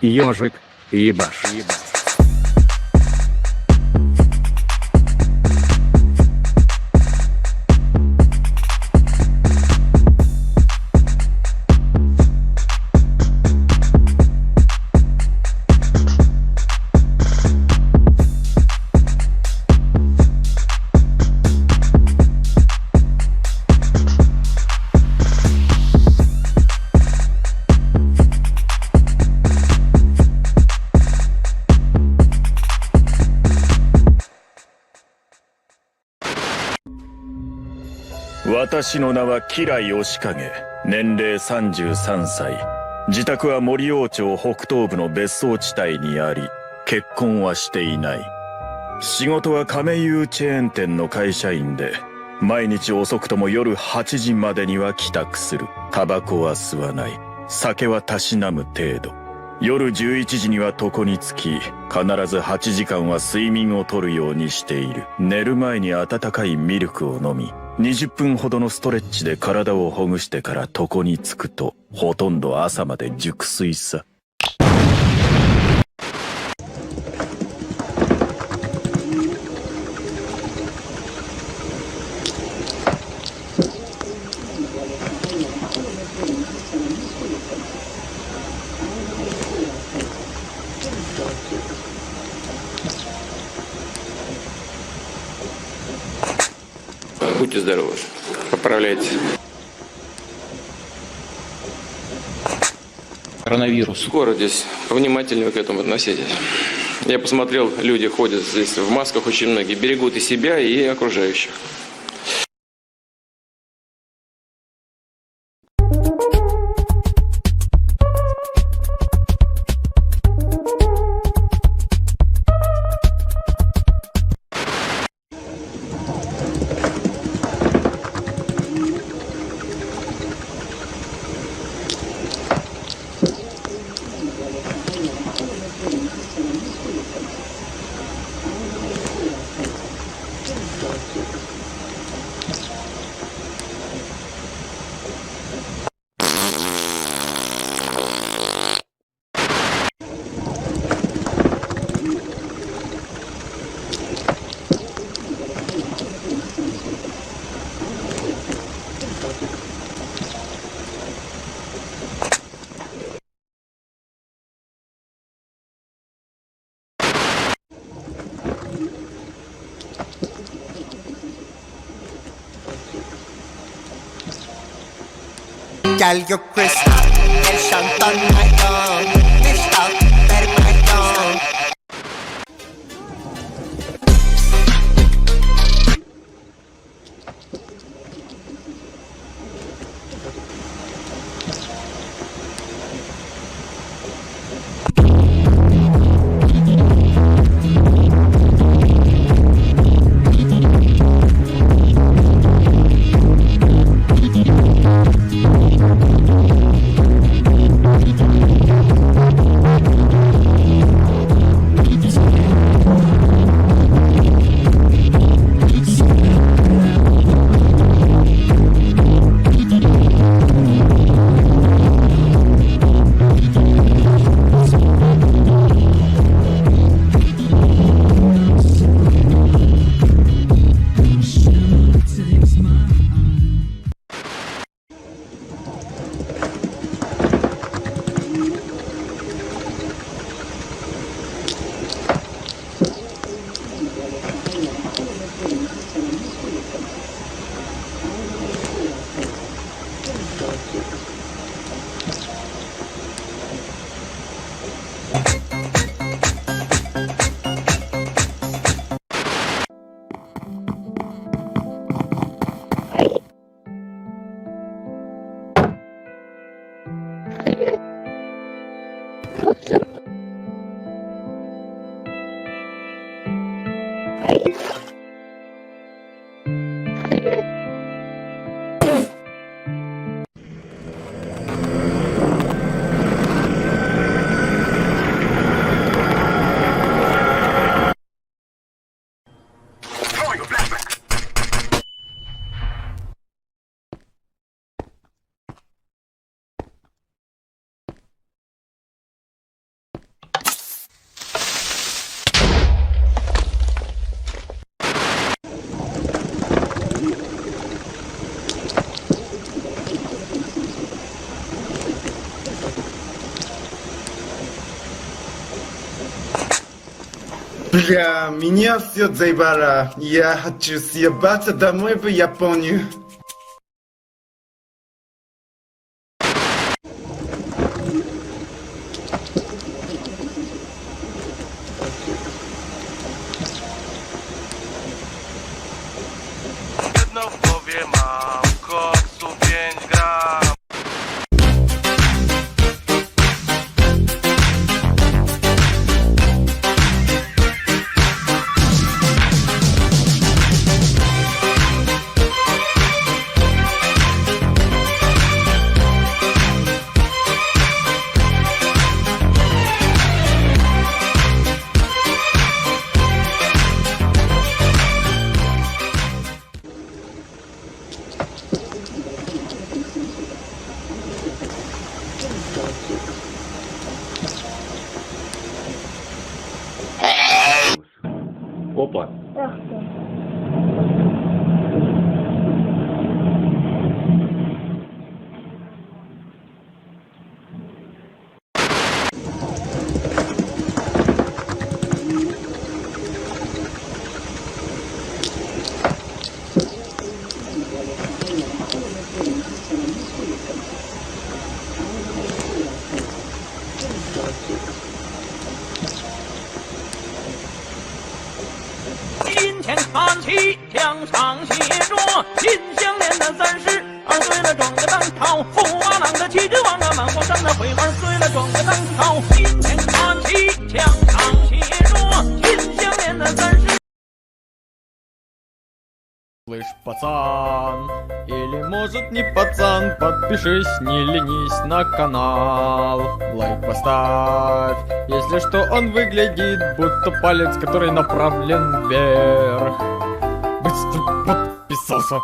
Ёжик, ебаш.私の名は吉良義景、年齢33歳。自宅は森王町北東部の別荘地帯にあり、結婚はしていない。仕事は亀有チェーン店の会社員で、毎日遅くとも夜8時までには帰宅する。タバコは吸わない。酒はたしなむ程度。夜11時には床につき、必ず8時間は睡眠をとるようにしている。寝る前に温かいミルクを飲み、20分ほどのストレッチで体をほぐしてから床につくと、ほとんど朝まで熟睡さ。Будьте здоровы, поправляйтесь. Коронавирус. Скоро здесь повнимательнее к этому относитесь. Я посмотрел, люди ходят здесь в масках, очень многие берегут и себя, и окружающих. Girl, you crystal, el Shantan my tongue, crystal, very my tongue. Бля, меня все заебало. Я хочу съебаться домой в Японию. Jedno w głowie mam, koksu 5 gram. Опа.前看齐，墙上写着金项链的30，二岁了装个当朝，驸马郎的旗帜往那满皇上的徽花碎了装个当朝，金前看齐，墙上写着金项链的30。Слышь, пацан, или может не пацан, подпишись, не ленись на канал, лайк поставь, если что он выглядит, будто палец, который направлен вверх. Быстро подписался.